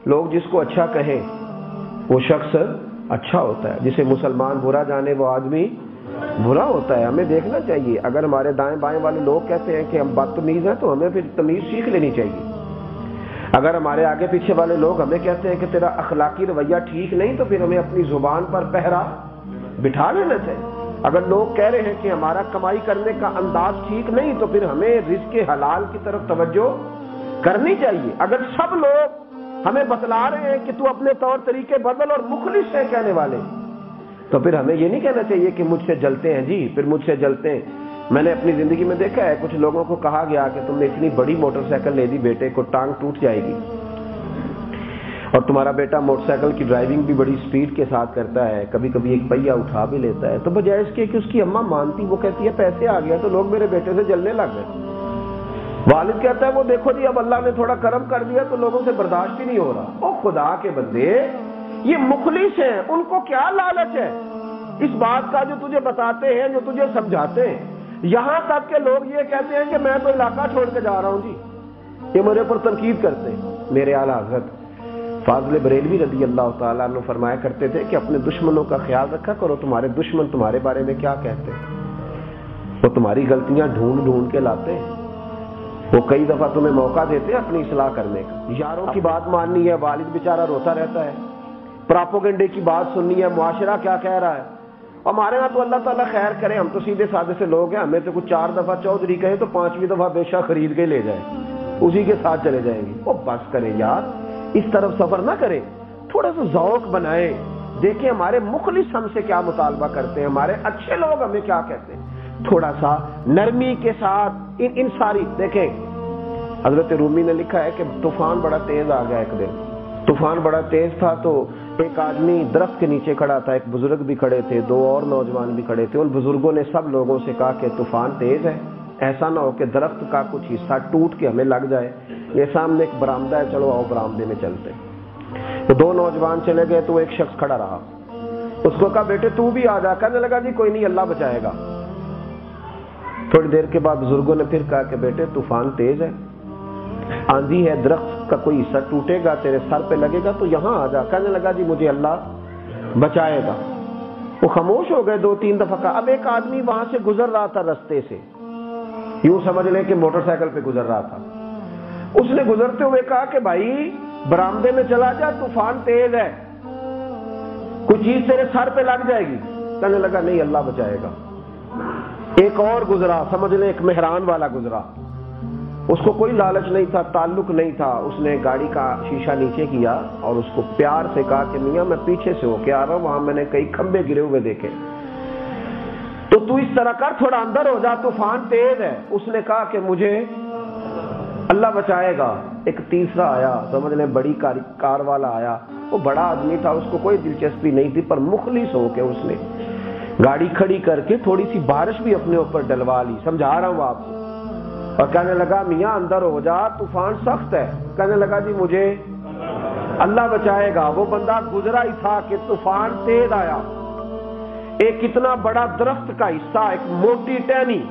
لوگ جس کو اچھا کہیں وہ شخص اچھا ہوتا ہے، جسے مسلمان برا جانے وہ آدمی برا ہوتا ہے۔ ہمیں دیکھنا چاہیے، اگر ہمارے دائیں بائیں والے لوگ کہتے ہیں کہ ہم بدتمیز ہیں تو ہمیں پھر تمیز سیکھ لینی چاہیے۔ اگر ہمارے آگے پیچھے والے لوگ ہمیں کہتے ہیں کہ تیرا اخلاقی رویہ ٹھیک نہیں تو پھر ہمیں اپنی زبان پر پہرا بٹھا لینا چاہیے۔ اگر لوگ کہہ رہے ہیں کہ ہمارا کمائی کرنے کا انداز ٹھیک نہیں تو پھر ہمیں رزق حلال کی طرف توجہ کرنی چاہیے۔ اگر سب لوگ ہمیں بتلا رہے ہیں کہ تو اپنے طور طریقے بدل اور مخلص ہے کہنے والے، تو پھر ہمیں یہ نہیں کہنا چاہیے کہ مجھ سے جلتے ہیں جی، پھر مجھ سے جلتے ہیں۔ میں نے اپنی زندگی میں دیکھا ہے کچھ لوگوں کو کہا گیا کہ تم نے اتنی بڑی موٹر سائیکل لے دی، بیٹے کو ٹانگ ٹوٹ جائے گی، اور تمہارا بیٹا موٹر سائیکل کی ڈرائیونگ بھی بڑی سپیڈ کے ساتھ کرتا ہے، کبھی کبھی ایک پہیہ اٹھا بھی لیتا ہے، تو بجائے اس کے کہ اس کی اماں مانتی، وہ کہتی ہے پیسے آ گیا تو لوگ میرے بیٹے سے جلنے لگ گئے۔ والد کہتا ہے وہ دیکھو جی اب اللہ نے تھوڑا کرم کر دیا تو لوگوں سے برداشت ہی نہیں ہو رہا۔ او خدا کے بندے، یہ مخلص ہیں، ان کو کیا لالچ ہے اس بات کا جو تجھے بتاتے ہیں، جو تجھے سمجھاتے ہیں؟ یہاں تک کہ لوگ یہ کہتے ہیں کہ میں تو علاقہ چھوڑ کے جا رہا ہوں جی، یہ میرے اوپر تنقید کرتے ہیں۔ میرے اعلیٰ حضرت فاضل بریلوی رضی اللہ تعالیٰ عنہ فرمایا کرتے تھے کہ اپنے دشمنوں کا خیال رکھا کرو، تمہارے دشمن تمہارے بارے میں کیا کہتے ہیں، وہ تمہاری غلطیاں ڈھونڈ ڈھونڈ کے لاتے ہیں، وہ کئی دفعہ تمہیں موقع دیتے ہیں اپنی اصلاح کرنے کا۔ یاروں کی بات ماننی ہے، والد بیچارہ روتا رہتا ہے، پراپوگنڈے کی بات سننی ہے، معاشرہ کیا کہہ رہا ہے۔ ہمارے ہاں تو اللہ تعالیٰ خیر کرے، ہم تو سیدھے سادے سے لوگ ہیں، ہمیں تو کچھ 4 دفعہ چودھری کہیں تو 5ویں دفعہ بے شک خرید کے لے جائیں، اسی کے ساتھ چلے جائیں گے۔ وہ بس کریں یار، اس طرف سفر نہ کریں، تھوڑا سا ذوق بنائیں، دیکھیں ہمارے مخلص ہم سے کیا مطالبہ کرتے ہیں، ہمارے اچھے لوگ ہمیں کیا کہتے ہیں۔ تھوڑا سا نرمی کے ساتھ ان ساری دیکھیں، حضرت رومی نے لکھا ہے کہ طوفان بڑا تیز آ گیا، ایک دن طوفان بڑا تیز تھا تو ایک آدمی درخت کے نیچے کھڑا تھا، ایک بزرگ بھی کھڑے تھے، 2 اور نوجوان بھی کھڑے تھے۔ ان بزرگوں نے سب لوگوں سے کہا کہ طوفان تیز ہے، ایسا نہ ہو کہ درخت کا کچھ حصہ ٹوٹ کے ہمیں لگ جائے، یہ سامنے ایک برآمدہ ہے، چلو آؤ برآمدے میں چلتے۔ تو 2 نوجوان چلے گئے تو ایک شخص کھڑا رہا، اس کو کہا بیٹے تو بھی آ جا، کہنے لگا جی کوئی نہیں اللہ بچائے گا۔ تھوڑی دیر کے بعد بزرگوں نے پھر کہا کہ بیٹے طوفان تیز ہے، آندھی ہے، درخت کا کوئی حصہ ٹوٹے گا، تیرے سر پہ لگے گا تو یہاں آ جا، کہنے لگا جی مجھے اللہ بچائے گا۔ وہ خاموش ہو گئے، 2-3 دفعہ کہا۔ اب ایک آدمی وہاں سے گزر رہا تھا رستے سے، یوں سمجھ لیں کہ موٹر سائیکل پہ گزر رہا تھا، اس نے گزرتے ہوئے کہا کہ بھائی برآمدے میں چلا جا، طوفان تیز ہے، کوئی چیز تیرے سر پہ لگ جائے گی، کہنے لگا نہیں اللہ بچائے گا۔ ایک اور گزرا، سمجھ لیں ایک مہران والا گزرا، اس کو کوئی لالچ نہیں تھا، تعلق نہیں تھا، اس نے گاڑی کا شیشہ نیچے کیا اور اس کو پیار سے کہا کہ میاں میں پیچھے سے ہو کے آ رہا ہوں، وہاں میں نے کئی کھمبے گرے ہوئے دیکھے، تو اس طرح کر، تھوڑا اندر ہو جا، طوفان تیز ہے۔ اس نے کہا کہ مجھے اللہ بچائے گا۔ ایک تیسرا آیا، سمجھ لیں بڑی کار والا آیا، وہ بڑا آدمی تھا، اس کو کوئی دلچسپی نہیں تھی، پر مخلص ہو کے اس نے گاڑی کھڑی کر کے تھوڑی سی بارش بھی اپنے اوپر ڈلوا لی، سمجھا رہا ہوں آپ کو، اور کہنے لگا میاں اندر ہو جا، طوفان سخت ہے، کہنے لگا جی مجھے اللہ بچائے گا۔ وہ بندہ گزرا ہی تھا کہ طوفان تیز آیا، ایک اتنا بڑا درخت کا حصہ، ایک موٹی ٹہنی،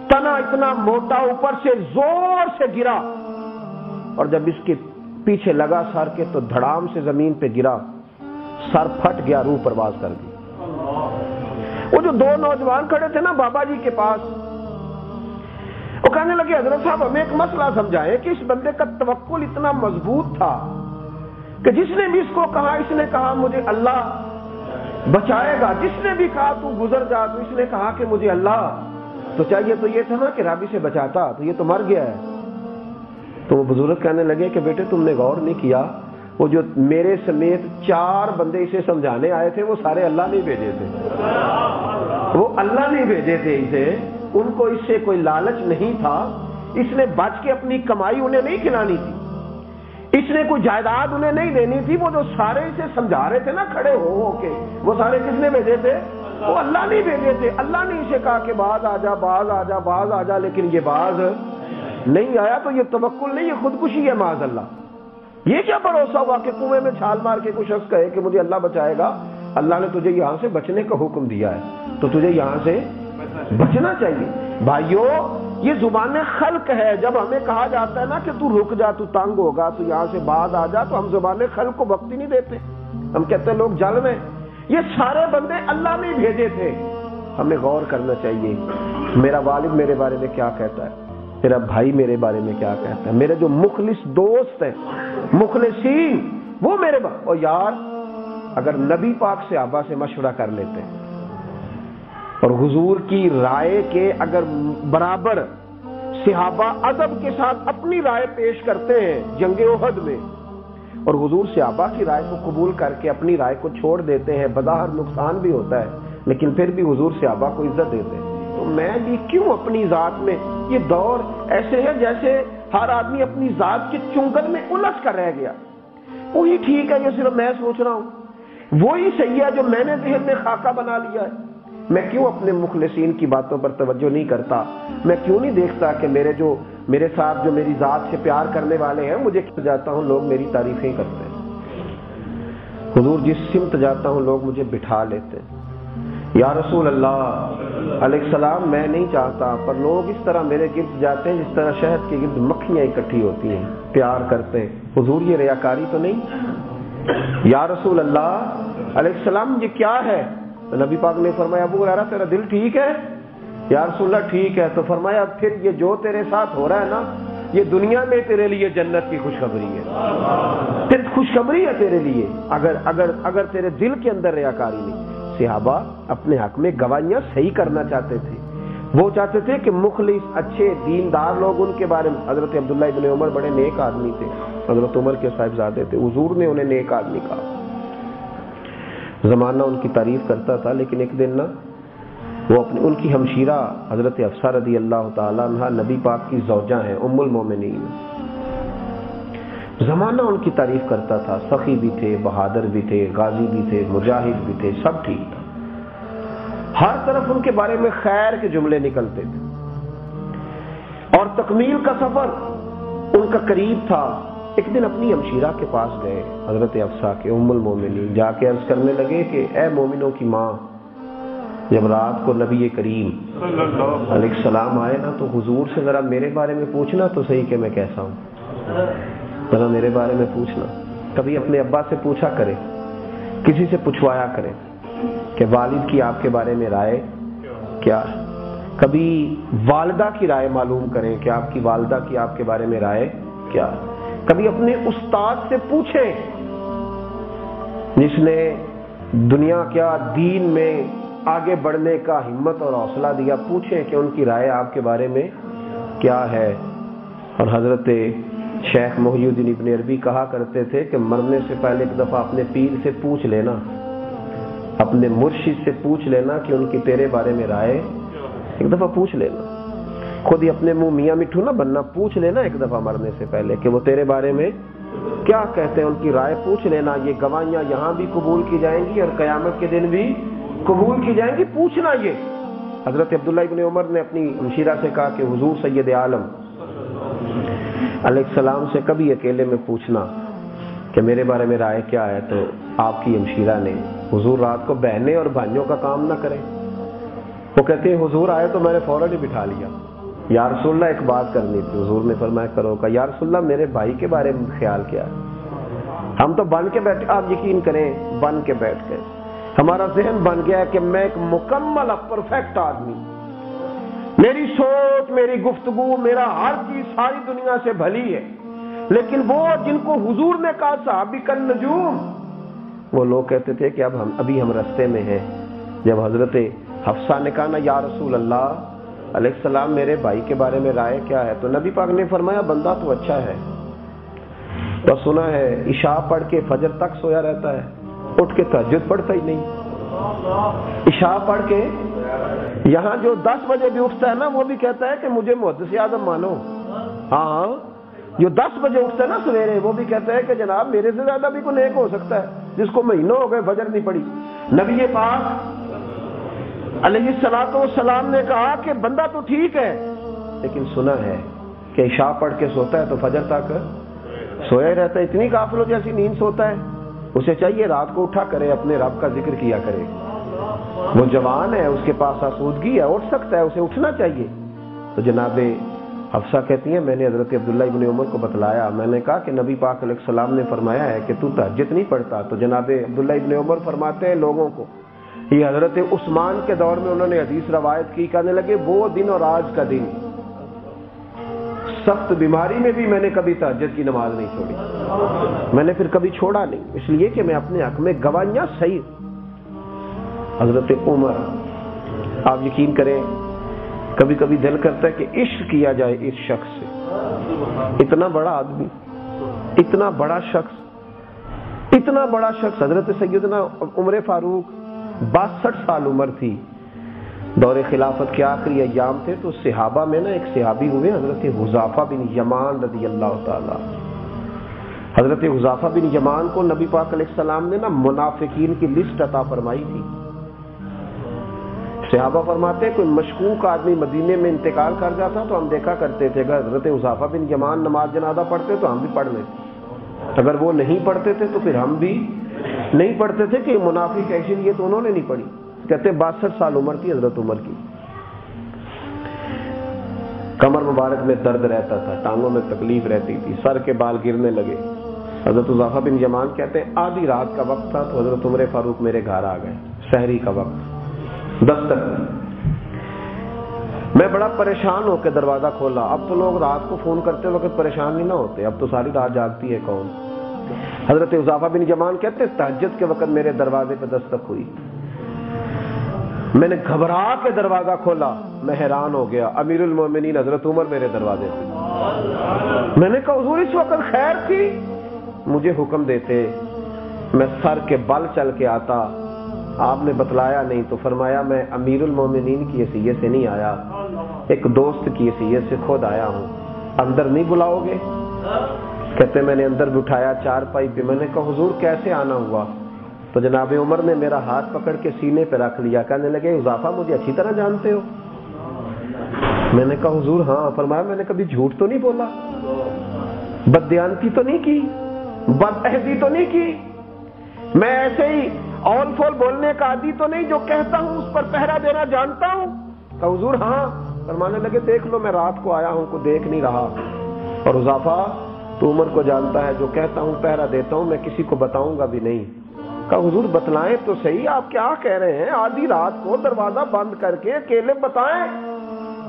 تنا اتنا موٹا اوپر سے زور سے گرا، اور جب اس کے پیچھے لگا سر کے تو دھڑام سے زمین پہ گرا، سر پھٹ گیا، روح پرواز کر گئی۔ وہ جو 2 نوجوان کھڑے تھے نا بابا جی کے پاس، وہ کہنے لگے حضرت صاحب ہمیں ایک مسئلہ سمجھائیں کہ اس بندے کا توکل اتنا مضبوط تھا کہ جس نے بھی اس کو کہا، اس نے کہا مجھے اللہ بچائے گا، جس نے بھی کہا تو گزر جا، تو اس نے کہا کہ مجھے اللہ، تو چاہیے تو یہ تھا نا کہ رابی سے بچاتا، تو یہ تو مر گیا ہے۔ تو وہ بزرگ کہنے لگے کہ بیٹے تم نے غور نہیں کیا، وہ جو میرے سمیت 4 بندے اسے سمجھانے آئے تھے وہ سارے اللہ نہیں بھیجے تھے، وہ اللہ نہیں بھیجے تھے اسے، ان کو اس سے کوئی لالچ نہیں تھا، اس نے بچ کے اپنی کمائی انہیں نہیں کھلانی تھی، اس نے کوئی جائیداد انہیں نہیں دینی تھی، وہ جو سارے اسے سمجھا رہے تھے نا کھڑے ہو کے، وہ سارے کس نے بھیجے تھے؟ وہ اللہ نہیں بھیجے تھے۔ اللہ نے اسے کہا کہ باز آ جا، باز آ جا، باز آ جا، لیکن یہ باز نہیں آیا، تو یہ توکل نہیں، یہ خودکشی ہے معاذ اللہ۔ یہ کیا بھروسہ ہوا کہ کنویں میں چھال مار کے کوئی شخص کہے کہ مجھے اللہ بچائے گا؟ اللہ نے تجھے یہاں سے بچنے کا حکم دیا ہے، تو تجھے یہاں سے بچنا چاہیے۔ بھائیو یہ زبان خلق ہے. جب ہمیں کہا جاتا ہے نا کہ تو رک جا، تو تنگ ہوگا، تو یہاں سے بعد آ جا، تو ہم زبان خلق کو وقت ہی نہیں دیتے. ہم کہتے ہیں لوگ جل میں. یہ سارے بندے اللہ نے بھیجے تھے. ہمیں غور کرنا چاہیے میرا والد میرے بارے میں کیا کہتا ہے، میرا بھائی میرے بارے میں کیا کہتا ہے، میرے جو مخلص دوست ہیں، مخلصین، وہ میرے اور یار اگر نبی پاک صحابہ سے مشورہ کر لیتے ہیں اور حضور کی رائے کے اگر برابر صحابہ ادب کے ساتھ اپنی رائے پیش کرتے ہیں جنگ احد میں، اور حضور صحابہ کی رائے کو قبول کر کے اپنی رائے کو چھوڑ دیتے ہیں، بظاہر نقصان بھی ہوتا ہے لیکن پھر بھی حضور صحابہ کو عزت دیتے ہیں، تو میں بھی کیوں اپنی ذات میں؟ یہ دور ایسے ہے جیسے ہر آدمی اپنی ذات کے چنگل میں الجھ کر رہ گیا. وہی ٹھیک ہے، یہ صرف میں سوچ رہا ہوں، وہی صحیح ہے جو میں نے ذہن میں خاکہ بنا لیا ہے. میں کیوں اپنے مخلصین کی باتوں پر توجہ نہیں کرتا؟ میں کیوں نہیں دیکھتا کہ میرے ساتھ جو میری ذات سے پیار کرنے والے ہیں، مجھے کیا جاتا ہوں لوگ میری تعریفیں کرتے ہیں. حضور جس سمت جاتا ہوں لوگ مجھے بٹھا لیتے ہیں. یا رسول اللہ علیہ السلام میں نہیں چاہتا، پر لوگ اس طرح میرے گرد جاتے ہیں جس طرح شہد کے گرد مکھیاں اکٹھی ہوتی ہیں، پیار کرتے ہیں. حضور یہ ریاکاری تو نہیں؟ یا رسول اللہ علیہ السلام یہ کیا ہے؟ تو نبی پاک نے فرمایا ابو ہریرہ تیرا دل ٹھیک ہے؟ یا رسول اللہ ٹھیک ہے. تو فرمایا پھر یہ جو تیرے ساتھ ہو رہا ہے نا، یہ دنیا میں تیرے لیے جنت کی خوشخبری ہے. پھر خوشخبری ہے تیرے لیے اگر تیرے دل کے اندر ریاکاری نہیں. صحابہ اپنے حق میں گواہیاں صحیح کرنا چاہتے تھے. وہ چاہتے تھے کہ مخلص اچھے دیندار لوگ ان کے بارے میں. حضرت عبداللہ ابن عمر بڑے نیک آدمی تھے، حضرت عمر کے صاحبزادے تھے. حضور نے انہیں نیک آدمی کہا. زمانہ ان کی تعریف کرتا تھا، لیکن ایک دن نا وہ ان کی ہمشیرہ حضرت حفصہ رضی اللہ تعالی عنہا نبی پاک کی زوجہ ہیں، ام المومنین. زمانہ ان کی تعریف کرتا تھا، سخی بھی تھے، بہادر بھی تھے، غازی بھی تھے، مجاہد بھی تھے، سب ٹھیک تھا. ہر طرف ان کے بارے میں خیر کے جملے نکلتے تھے. اور تکمیل کا سفر ان کا قریب تھا. ایک دن اپنی ہمشیرہ کے پاس گئے حضرت حفصہ کے، ام المومنین، جا کے عرض کرنے لگے کہ اے مومنوں کی ماں، جب رات کو نبی کریم علیہ السلام آئے نا تو حضور سے ذرا میرے بارے میں پوچھنا تو صحیح کہ میں کیسا ہوں. ذرا میرے بارے میں پوچھنا. کبھی اپنے ابا سے پوچھا کرے، کسی سے پوچھوایا کرے کہ والد کی آپ کے بارے میں رائے کیا. کبھی والدہ کی رائے معلوم کریں کہ آپ کی والدہ کی آپ کے بارے میں رائے کیا. کبھی اپنے استاد سے پوچھیں جس نے دنیا کیا دین میں آگے بڑھنے کا ہمت اور حوصلہ دیا، پوچھیں کہ ان کی رائے آپ کے بارے میں کیا ہے. اور حضرت شیخ محی الدین ابن عربی کہا کرتے تھے کہ مرنے سے پہلے ایک دفعہ اپنے پیر سے پوچھ لینا، اپنے مرشد سے پوچھ لینا کہ ان کی تیرے بارے میں رائے. ایک دفعہ پوچھ لینا، خود ہی اپنے منہ میاں مٹھو نہ بننا، پوچھ لینا ایک دفعہ مرنے سے پہلے کہ وہ تیرے بارے میں کیا کہتے ہیں، ان کی رائے پوچھ لینا. یہ گواہیاں یہاں بھی قبول کی جائیں گی اور قیامت کے دن بھی قبول کی جائیں گی. پوچھنا. یہ حضرت عبداللہ ابن عمر نے اپنی ہمشیرہ سے کہا کہ حضور سید عالم علیہ السلام سے کبھی اکیلے میں پوچھنا کہ میرے بارے میں رائے کیا ہے. تو آپ کی ہمشیرہ نے، حضور رات کو بہنیں اور بھائیوں کا کام نہ کریں. وہ کہتے ہیں حضور آئے تو میں نے فوراً ہی بٹھا لیا. یا رسول اللہ ایک بات کرنی تھی. حضور نے فرمایا کرو. کا یا رسول اللہ میرے بھائی کے بارے میں خیال کیا ہے؟ ہم تو بن کے بیٹھے، آپ یقین کریں بن کے بیٹھ گئے. ہمارا ذہن بن گیا ہے کہ میں ایک مکمل پرفیکٹ آدمی، میری سوچ، میری گفتگو، میرا ہر چیز ساری دنیا سے بھلی ہے. لیکن وہ جن کو حضور نے کہا صحابی کن نجوم، وہ لوگ کہتے تھے کہ ابھی ہم رستے میں ہیں. جب حضرت حفصہ نے کہا نا یا رسول اللہ علیہ السلام میرے بھائی کے بارے میں رائے کیا ہے، تو نبی پاک نے فرمایا بندہ تو اچھا ہے، بس سنا ہے عشاء پڑھ کے فجر تک سویا رہتا ہے، اٹھ کے تہجد پڑھتا ہی نہیں. عشاء پڑھ کے یہاں جو 10 بجے بھی اٹھتا ہے نا وہ بھی کہتا ہے کہ مجھے محدث اعظم مانو. ہاں جو 10 بجے اٹھتا ہے نا سویرے وہ بھی کہتا ہے کہ جناب میرے سے زیادہ بھی کوئی نیک ہو سکتا ہے جس کو مہینوں ہو گئے فجر نہیں پڑھی. نبی پاک علیہ الصلوۃ والسلام نے کہا کہ بندہ تو ٹھیک ہے، لیکن سنا ہے کہ عشاء پڑھ کے سوتا ہے تو فجر تک سویا ہی رہتا ہے. اتنی غافلوں جیسی نیند سوتا ہے. اسے چاہیے رات کو اٹھا کرے، اپنے رب کا ذکر کیا کرے. وہ جوان ہے، اس کے پاس آسودگی ہے، اٹھ سکتا ہے، اسے اٹھنا چاہیے. تو جناب حفصہ کہتی ہیں میں نے حضرت عبداللہ ابن عمر کو بتلایا، میں نے کہا کہ نبی پاک علیہ السلام نے فرمایا ہے کہ تو تہجد نہیں پڑھتا. تو جناب عبداللہ ابن عمر فرماتے ہیں لوگوں کو، یہ حضرت عثمان کے دور میں انہوں نے حدیث روایت کی، کہنے لگے وہ دن اور آج کا دن، سخت بیماری میں بھی میں نے کبھی تہجد کی نماز نہیں چھوڑی، میں نے پھر کبھی چھوڑا نہیں، اس لیے کہ میں اپنے حق میں گواہیاں صحیح. حضرت عمر، آپ یقین کریں کبھی کبھی دل کرتا ہے کہ عشق کیا جائے اس شخص سے. اتنا بڑا آدمی، اتنا بڑا شخص، اتنا بڑا شخص. حضرت سیدنا عمر فاروق 62 سال عمر تھی، دور خلافت کے آخری ایام تھے. تو صحابہ میں نا ایک صحابی ہوئے حضرت حذیفہ بن یمان رضی اللہ تعالی. حضرت حذیفہ بن یمان کو نبی پاک علیہ السلام نے نا منافقین کی لسٹ عطا فرمائی تھی. صحابہ فرماتے ہیں کوئی مشکوک آدمی مدینے میں انتقال کر جاتا تو ہم دیکھا کرتے تھے اگر حضرت حذیفہ بن یمان نماز جنازہ پڑھتے تو ہم بھی پڑھ لیتے، اگر وہ نہیں پڑھتے تھے تو پھر ہم بھی نہیں پڑھتے تھے کہ منافق ہے، اسی لیے تو انہوں نے نہیں پڑھی. کہتے 62 سال عمر تھی حضرت عمر کی. کمر مبارک میں درد رہتا تھا، ٹانگوں میں تکلیف رہتی تھی، سر کے بال گرنے لگے. حضرت حذیفہ بن یمان کہتے ہیں آدھی رات کا وقت تھا تو حضرت عمر فاروق میرے گھر آ گئے، سحری کا وقت، دستک. میں بڑا پریشان ہو کے دروازہ کھولا. اب تو لوگ رات کو فون کرتے وقت پریشان نہیں نہ ہوتے، اب تو ساری رات جاگتی ہے کون. حضرت حذیفہ بن یمان کہتے ہیں تہجد کے وقت میرے دروازے پہ دستک ہوئی، میں نے گھبرا کے دروازہ کھولا، میں حیران ہو گیا، امیر المومنین حضرت عمر میرے دروازے پہ. میں نے کہا حضور اس وقت خیر تھی؟ مجھے حکم دیتے میں سر کے بل چل کے آتا، آپ نے بتلایا نہیں. تو فرمایا میں امیر المومنین کی حیثیت سے نہیں آیا، ایک دوست کی حیثیت سے خود آیا ہوں، اندر نہیں بلاؤ گے؟ کہتے میں نے اندر بٹھایا چارپائی پہ. میں نے کہا حضور کیسے آنا ہوا؟ تو جناب عمر نے میرا ہاتھ پکڑ کے سینے پہ رکھ لیا، کہنے لگے حذیفہ مجھے اچھی طرح جانتے ہو؟ میں نے کہا حضور ہاں. فرمایا میں نے کبھی جھوٹ تو نہیں بولا، بددیانتی تو نہیں کی، بدعہدی تو نہیں کی، میں ایسے ہی اول فول بولنے کا عادی تو نہیں، جو کہتا ہوں اس پر پہرا دینا جانتا ہوں؟ کہ حضور ہاں. فرمانے لگے دیکھ لو میں رات کو آیا ہوں، کو دیکھ نہیں رہا، اور حذیفہ تو عمر کو جانتا ہے، جو کہتا ہوں پہرا دیتا ہوں، میں کسی کو بتاؤں گا بھی نہیں. کہ حضور بتلائیں تو صحیح، آپ کیا کہہ رہے ہیں؟ آدھی رات کو دروازہ بند کر کے اکیلے بتائیں.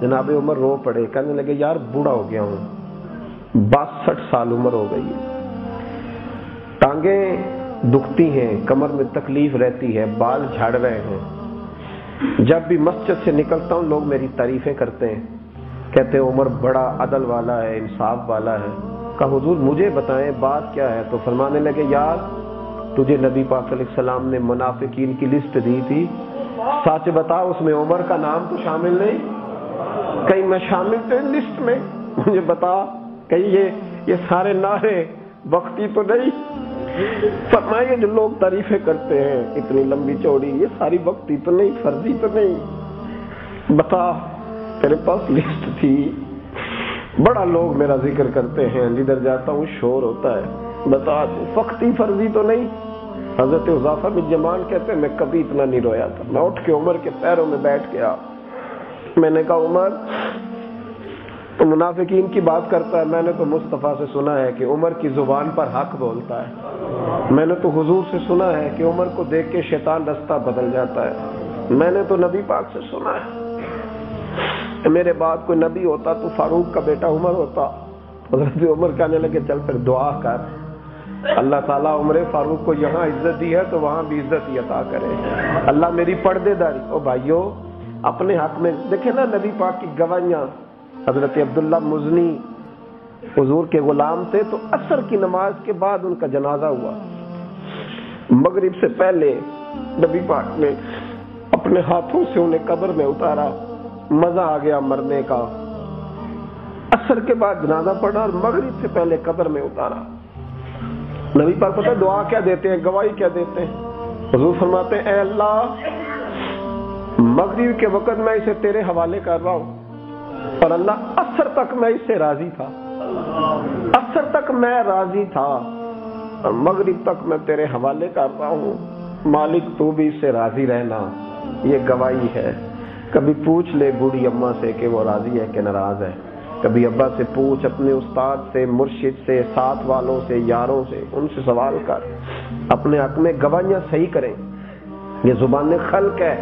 جناب عمر رو پڑے، کہنے لگے یار بوڑھا ہو گیا ہوں، 62 سال عمر ہو گئی ہے، ٹانگیں دکھتی ہیں، کمر میں تکلیف رہتی ہے، بال جھڑ رہے ہیں، جب بھی مسجد سے نکلتا ہوں لوگ میری تعریفیں کرتے ہیں، کہتے ہیں عمر بڑا عدل والا ہے، انصاف والا ہے. کہا حضور مجھے بتائیں بات کیا ہے؟ تو فرمانے لگے یار تجھے نبی پاک علیہ السلام نے منافقین کی لسٹ دی تھی، سچ بتا اس میں عمر کا نام تو شامل نہیں؟ کہیں میں شامل تھے لسٹ میں؟ مجھے بتا، کہیں یہ سارے نعرے وقتی تو نہیں؟ فرمائے جو لوگ تعریفیں کرتے ہیں اتنی لمبی چوڑی، یہ ساری وقتی تو نہیں، فرضی تو نہیں؟ بتا تیرے پاس لسٹ تھی، بڑا لوگ میرا ذکر کرتے ہیں، جدھر جاتا ہوں شور ہوتا ہے، بتا وقتی فرضی تو نہیں؟ حضرت حذیفہ بن یمان کہتے ہیں میں کبھی اتنا نہیں رویا تھا. میں اٹھ کے عمر کے پیروں میں بیٹھ گیا، میں نے کہا عمر تو منافقین کی بات کرتا ہے، میں نے تو مصطفیٰ سے سنا ہے کہ عمر کی زبان پر حق بولتا ہے، میں نے تو حضور سے سنا ہے کہ عمر کو دیکھ کے شیطان رستہ بدل جاتا ہے، میں نے تو نبی پاک سے سنا ہے میرے بعد کوئی نبی ہوتا تو فاروق کا بیٹا عمر ہوتا. حضرت عمر کہنے لگے چل پھر دعا کر، اللہ تعالیٰ عمر فاروق کو یہاں عزت دی ہے تو وہاں بھی عزت ہی عطا کرے. اللہ میری پردے داری. او بھائیو اپنے حق میں دیکھیں نا نبی پاک کی گواہیاں. حضرت عبداللہ مزنی حضور کے غلام تھے، تو عصر کی نماز کے بعد ان کا جنازہ ہوا، مغرب سے پہلے نبی پاک نے اپنے ہاتھوں سے انہیں قبر میں اتارا، مزہ آ گیا مرنے کا. عصر کے بعد جنازہ پڑھا اور مغرب سے پہلے قبر میں اتارا. نبی پاک پتہ دعا کیا دیتے ہیں، گواہی کیا دیتے ہیں؟ حضور فرماتے ہیں اے اللہ مغرب کے وقت میں اسے تیرے حوالے کر رہا ہوں، اور اللہ عصر تک میں اس سے راضی تھا، عصر تک میں راضی تھا، اور مغرب تک میں تیرے حوالے کر رہا ہوں، مالک تو بھی اس سے راضی رہنا. یہ گواہی ہے. کبھی پوچھ لے بوڑھی اماں سے کہ وہ راضی ہے کہ ناراض ہے. کبھی ابا سے پوچھ، اپنے استاد سے، مرشد سے، ساتھ والوں سے، یاروں سے، ان سے سوال کر. اپنے حق میں گواہیاں صحیح کریں. یہ زبان خلق ہے.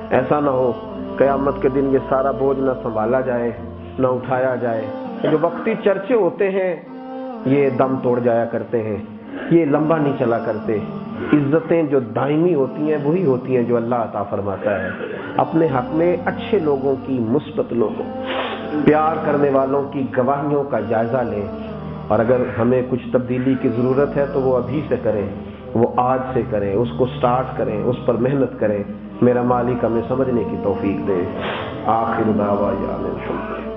ایسا نہ ہو قیامت کے دن یہ سارا بوجھ نہ سنبھالا جائے، نہ اٹھایا جائے. جو وقتی چرچے ہوتے ہیں یہ دم توڑ جایا کرتے ہیں، یہ لمبا نہیں چلا کرتے. عزتیں جو دائمی ہوتی ہیں وہی ہوتی ہیں جو اللہ عطا فرماتا ہے. اپنے حق میں اچھے لوگوں کی، مثبت لوگوں، پیار کرنے والوں کی گواہیوں کا جائزہ لیں. اور اگر ہمیں کچھ تبدیلی کی ضرورت ہے تو وہ ابھی سے کریں، وہ آج سے کریں، اس کو سٹارٹ کریں، اس پر محنت کریں. میرا مالک ہمیں سمجھنے کی توفیق دے. آخر دعوانا الحمدللہ.